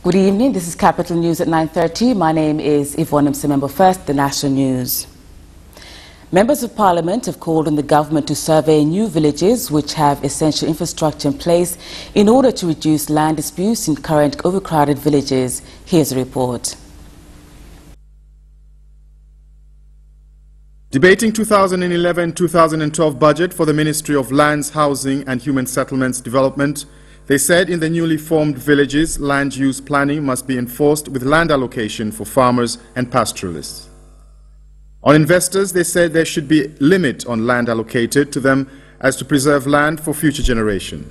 Good evening. This is Capital News at 9:30. My name is Yvonne Msemembo. First, the national news. Members of Parliament have called on the government to survey new villages which have essential infrastructure in place in order to reduce land disputes in current overcrowded villages. Here's a report. Debating 2011-2012 budget for the Ministry of Lands, Housing and Human Settlements Development, they said in the newly formed villages, land use planning must be enforced with land allocation for farmers and pastoralists. On investors, they said there should be a limit on land allocated to them as to preserve land for future generation.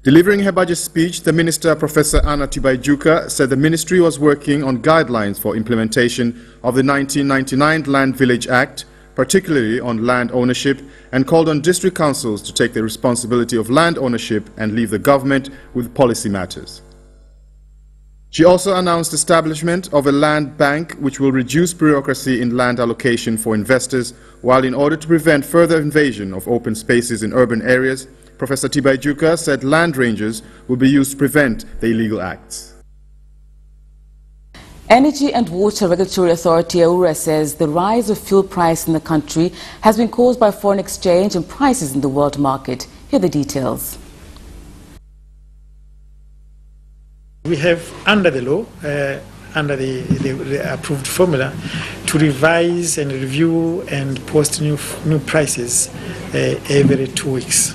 Delivering her budget speech, the Minister, Professor Anna Tibaijuka, said the ministry was working on guidelines for implementation of the 1999 Land Village Act, particularly on land ownership, and called on district councils to take the responsibility of land ownership and leave the government with policy matters. She also announced establishment of a land bank which will reduce bureaucracy in land allocation for investors, while in order to prevent further invasion of open spaces in urban areas, Professor Tibaijuka said land rangers will be used to prevent the illegal acts. Energy and Water Regulatory Authority AURA says the rise of fuel price in the country has been caused by foreign exchange and prices in the world market. Here are the details. We have, under the law, under the approved formula, to revise and review and post new prices every 2 weeks.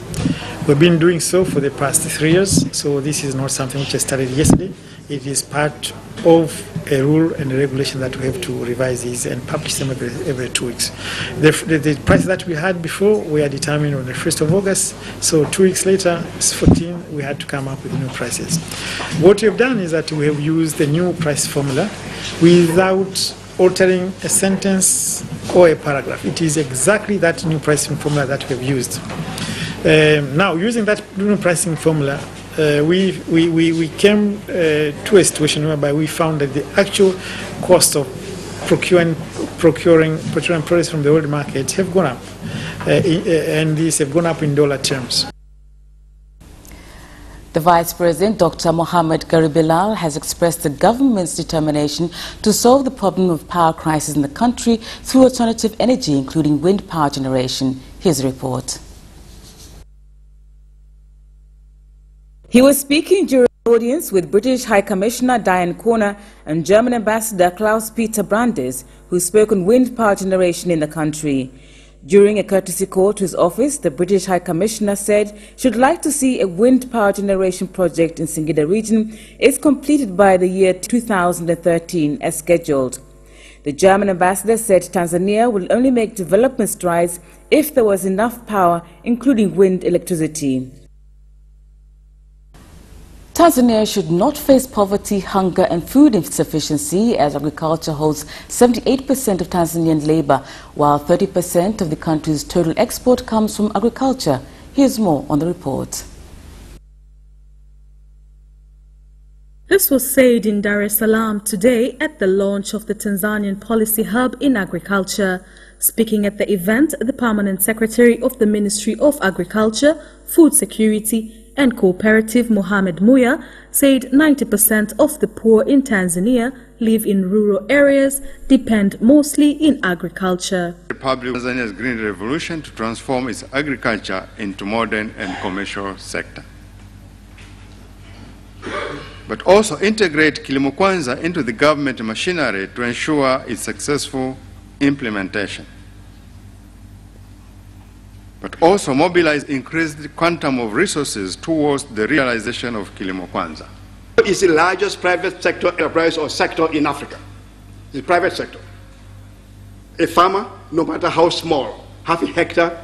We've been doing so for the past 3 years, so this is not something which I started yesterday. It is part of a rule and a regulation that we have to revise these and publish them every 2 weeks. The prices that we had before were determined on the 1st of August, so 2 weeks later, 14, we had to come up with new prices. What we have done is that we have used the new price formula without altering a sentence or a paragraph. It is exactly that new pricing formula that we have used. Now, using that new pricing formula, we came to a situation whereby we found that the actual cost of procuring products from the world market have gone up, and these have gone up in dollar terms. The Vice President, Dr. Mohammed Garibilal, has expressed the government's determination to solve the problem of power crisis in the country through alternative energy, including wind power generation. Here's a report. He was speaking during an audience with British High Commissioner Diane Corner and German Ambassador Klaus-Peter Brandes, who spoke on wind power generation in the country. During a courtesy call to his office, the British High Commissioner said she would like to see a wind power generation project in Singida region is completed by the year 2013 as scheduled. The German ambassador said Tanzania will only make development strides if there was enough power, including wind electricity. Tanzania should not face poverty, hunger and food insufficiency as agriculture holds 78% of Tanzanian labor, while 30% of the country's total export comes from agriculture. Here's more on the report. This was said in Dar es Salaam today at the launch of the Tanzanian Policy Hub in Agriculture. Speaking at the event, the Permanent Secretary of the Ministry of Agriculture, Food Security and Cooperative, Mohamed Muya, said 90% of the poor in Tanzania live in rural areas, depend mostly in agriculture. The Republic of Tanzania's Green Revolution to transform its agriculture into modern and commercial sector, but also integrate Kilimo Kwanza into the government machinery to ensure its successful implementation, but also mobilize increased quantum of resources towards the realization of Kilimo Kwanza. It's the largest private sector enterprise or sector in Africa. The private sector. A farmer, no matter how small, half a hectare,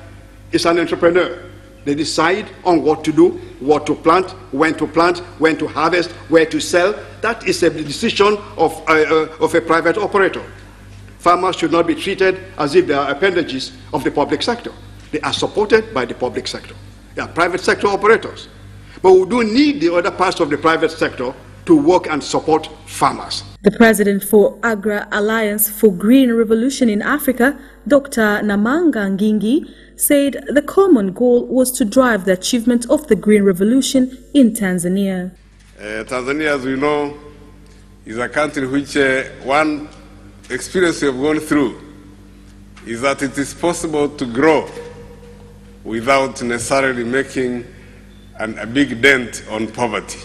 is an entrepreneur. They decide on what to do, what to plant, when to harvest, where to sell. That is a decision of a private operator. Farmers should not be treated as if they are appendages of the public sector. They are supported by the public sector. They are private sector operators. But we do need the other parts of the private sector to work and support farmers. The president for Agra Alliance for Green Revolution in Africa, Dr. Namanga Ngingi, said the common goal was to drive the achievement of the Green Revolution in Tanzania. Tanzania, as we know, is a country which one experience we have gone through is that it is possible to grow without necessarily making a big dent on poverty.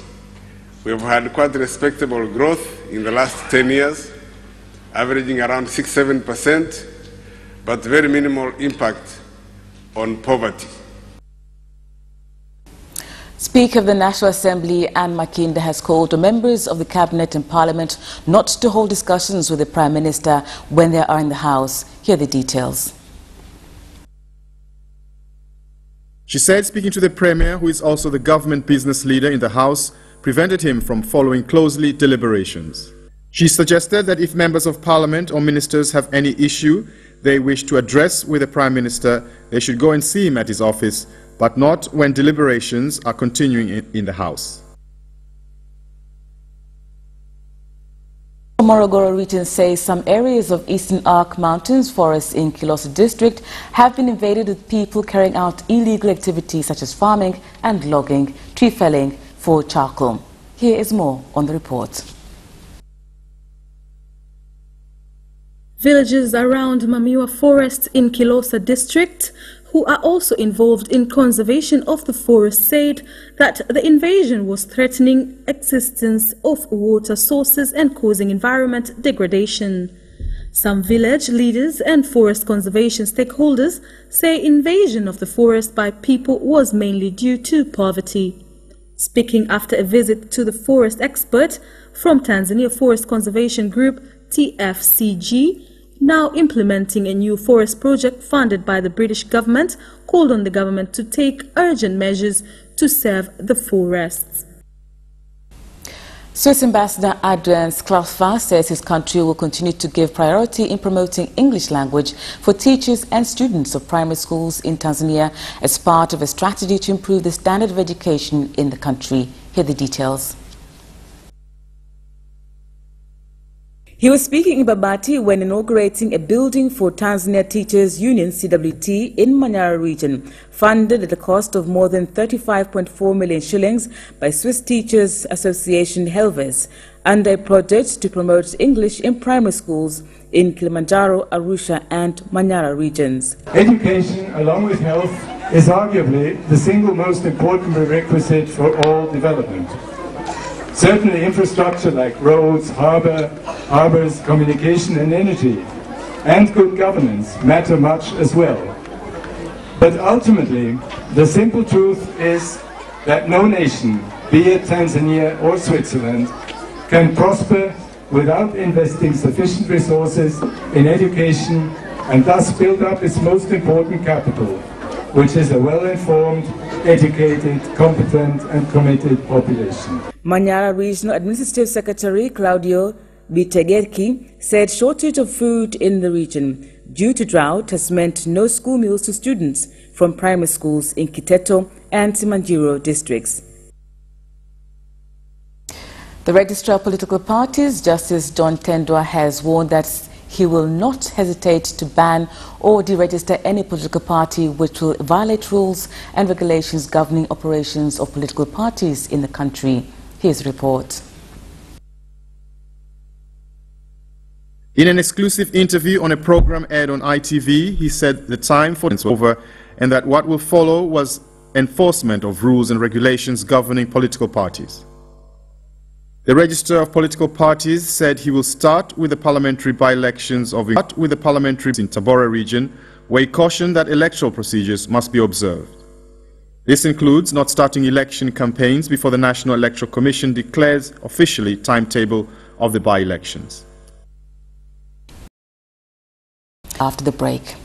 We have had quite respectable growth in the last 10 years, averaging around 6–7%, but very minimal impact on poverty. Speaker of the National Assembly, Anne Makinda, has called on members of the Cabinet and Parliament not to hold discussions with the Prime Minister when they are in the House. Here are the details. She said speaking to the Premier, who is also the government business leader in the House, prevented him from following closely deliberations. She suggested that if members of Parliament or ministers have any issue they wish to address with the Prime Minister, they should go and see him at his office, but not when deliberations are continuing in the House. Morogoro region says some areas of Eastern Arc Mountains Forest in Kilosa district have been invaded with people carrying out illegal activities such as farming and logging, tree felling for charcoal. Here is more on the report. Villagers around Mamiwa Forest in Kilosa district, who are also involved in conservation of the forest, said that the invasion was threatening existence of water sources and causing environment degradation. Some village leaders and forest conservation stakeholders say invasion of the forest by people was mainly due to poverty. Speaking after a visit to the forest expert from Tanzania Forest Conservation Group, TFCG, now implementing a new forest project funded by the British government, called on the government to take urgent measures to save the forests. Swiss Ambassador Adrian Sklarfa says his country will continue to give priority in promoting English language for teachers and students of primary schools in Tanzania as part of a strategy to improve the standard of education in the country. Here are the details. He was speaking in Babati when inaugurating a building for Tanzania Teachers Union CWT in Manyara region, funded at a cost of more than 35.4 million shillings by Swiss Teachers Association Helves, under a project to promote English in primary schools in Kilimanjaro, Arusha and Manyara regions. Education, along with health, is arguably the single most important prerequisite for all development. Certainly infrastructure like roads, harbors, communication and energy, and good governance matter much as well. But ultimately, the simple truth is that no nation, be it Tanzania or Switzerland, can prosper without investing sufficient resources in education and thus build up its most important capital, which is a well-informed, educated, competent and committed population. Manyara Regional Administrative Secretary Claudio Bitegeki said shortage of food in the region due to drought has meant no school meals to students from primary schools in Kiteto and Simanjiro districts. The Registrar of Political Parties, Justice John Tendwa, has warned that he will not hesitate to ban or deregister any political party which will violate rules and regulations governing operations of political parties in the country. Here's a report. In an exclusive interview on a program aired on ITV, he said the time for was over and that what will follow was enforcement of rules and regulations governing political parties. The Registrar of Political Parties said he will start with the parliamentary by-elections in Tabora region, where he cautioned that electoral procedures must be observed. This includes not starting election campaigns before the National Electoral Commission declares officially timetable of the by-elections. After the break.